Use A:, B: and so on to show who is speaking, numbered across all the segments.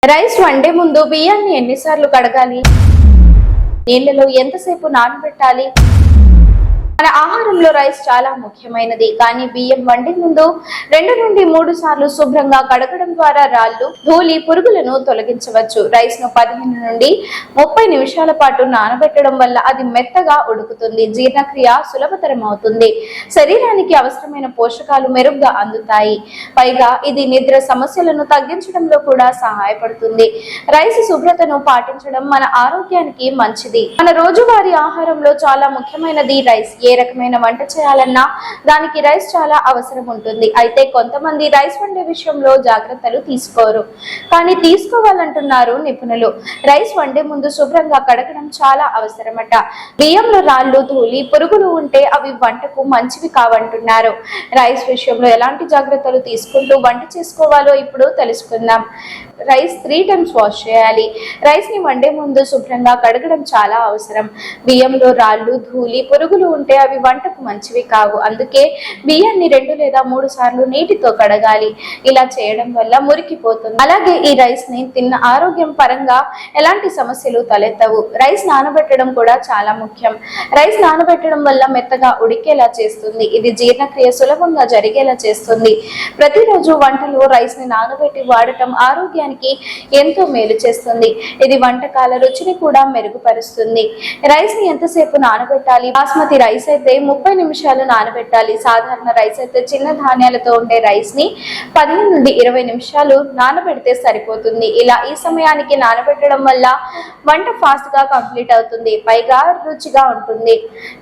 A: Rice వండే ముందు బియ్యాన్ని ఎన్నిసార్లు కడగాలి? నీళ్లలో ఎంతసేపు నానబెట్టాలి? మన ఆహారంలో రైస్ చాలా ముఖ్యమైనది. కానీ బియ్యం వండే ముందు 2 నుండి 3 సార్లు శుభ్రంగా కడగడం ద్వారా రాళ్ళు, ధూళి, పురుగులను తొలగించవచ్చు. రైస్ ను 15 నుండి 30 నిమిషాల పాటు నానబెట్టడం వల్ల అది మెత్తగా ఉడుకుతుంది, జీర్ణక్రియ సులభతరం అవుతుంది, శరీరానికి అవసరమైన పోషకాలు మెరుగ్గా అందుతాయి. పైగా ఇది నిద్ర సమస్యలను తగ్గించడంలో కూడా సహాయపడుతుంది. రైస్ శుభ్రతను పాటించడం మన ఆరోగ్యానికి మంచిది. మన రోజువారీ ఆహారంలో చాలా ముఖ్యమైనది రైస్. ఏ రకమైన వంట చేయాలన్నా దానికి రైస్ చాలా అవసరం ఉంటుంది. అయితే కొంతమంది రైస్ వండే విషయంలో జాగ్రత్తలు తీసుకోరు, కానీ తీసుకోవాలంటున్నారు నిపుణులు. రైస్ వండే ముందు శుభ్రంగా కడగడం చాలా అవసరమట. బియ్యంలో రాళ్ళు, ధూళి, పురుగులు ఉంటే అవి వంటకు మంచివి కావంటున్నారు. రైస్ విషయంలో ఎలాంటి జాగ్రత్తలు తీసుకుంటూ వంట చేసుకోవాలో ఇప్పుడు తెలుసుకుందాం. రైస్ 3 టైమ్స్ వాష్ చేయాలి. రైస్ ని వండే ముందు శుభ్రంగా కడగడం చాలా అవసరం. బియ్యంలో రాళ్ళు, ధూళి, పురుగులు ఉంటే అవి వంటకు మంచివి కావు. అందుకే బియ్యాన్ని 2 లేదా 3 సార్లు నీటితో కడగాలి. ఇలా చేయడం వల్ల మురికిపోతుంది. అలాగే ఈ రైస్ ని తిన్న ఆరోగ్యం పరంగా ఎలాంటి సమస్యలు తలెత్తవు. రైస్ నానబెట్టడం కూడా చాలా ముఖ్యం. రైస్ నానబెట్టడం వల్ల మెత్తగా ఉడికేలా చేస్తుంది. ఇది జీర్ణక్రియ సులభంగా జరిగేలా చేస్తుంది. ప్రతిరోజు వంటలో రైస్ ని నానబెట్టి వాడటం ఆరోగ్యానికి ఎంతో మేలు చేస్తుంది. ఇది వంటకాల రుచిని కూడా మెరుగుపరుస్తుంది. రైస్ ని ఎంతసేపు నానబెట్టాలి? బాస్మతి రైస్ అయితే 30 నిమిషాలు నానబెట్టాలి. సాధారణ రైస్ అయితే చిన్న ధాన్యాలతో ఉండే రైస్ ని 15 నుండి 20 నిమిషాలు నానబెడితే సరిపోతుంది. ఇలా ఈ సమయానికి నానబెట్టడం వల్ల వంట ఫాస్ట్ గా కంప్లీట్ అవుతుంది, పైగా రుచిగా ఉంటుంది.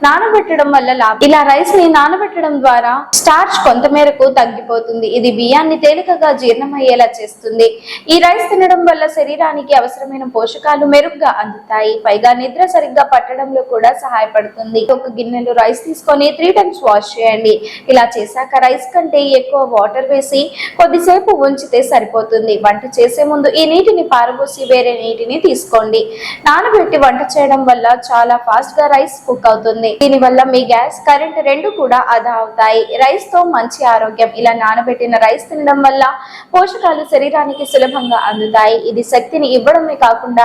A: నానబెట్టడం వల్ల లాభం. ఇలా రైస్ ని నానబెట్టడం ద్వారా స్టార్చ్ కొంతమేరకు తగ్గిపోతుంది. ఇది బియ్యాన్ని తేలికగా జీర్ణమయ్యేలా చేస్తుంది. ఈ రైస్ తినడం వల్ల శరీరానికి అవసరమైన పోషకాలు మెరుగ్గా అందుతాయి, పైగా నిద్ర సరిగ్గా పట్టడంలో కూడా సహాయపడుతుంది. ఒక గిన్నెలో రైస్ తీసుకొని 3 టైమ్స్ వాష్ చేయండి. ఇలా చేశాక రైస్ కంటే ఎక్కువ వాటర్ వేసి కొద్దిసేపు ఉంచితే సరిపోతుంది. వంట చేసే ముందు ఈ నీటిని పారబోసి వేరే నీటిని తీసుకోండి. నానబెట్టి వంట చేయడం వల్ల చాలా ఫాస్ట్ గా రైస్ కుక్ అవుతుంది. దీనివల్ల మీ గ్యాస్, కరెంట్ 2 కూడా ఆదా అవుతాయి. రైస్ తో మంచి ఆరోగ్యం. ఇలా నానబెట్టిన రైస్ తినడం వల్ల పోషకాలు శరీరానికి సులభంగా అందుతాయి. ఇది శక్తిని ఇవ్వడమే కాకుండా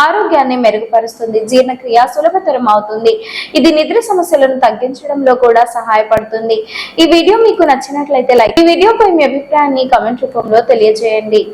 A: ఆరోగ్యాన్ని మెరుగుపరుస్తుంది, జీర్ణక్రియ సులభతరం అవుతుంది. ఇది నిద్ర సమస్యలను తగ్గించడంలో కూడా సహాయపడుతుంది. ఈ వీడియో మీకు నచ్చినట్లయితే లైక్. ఈ వీడియోపై మీ అభిప్రాయాన్ని కామెంట్ రూపంలో తెలియజేయండి.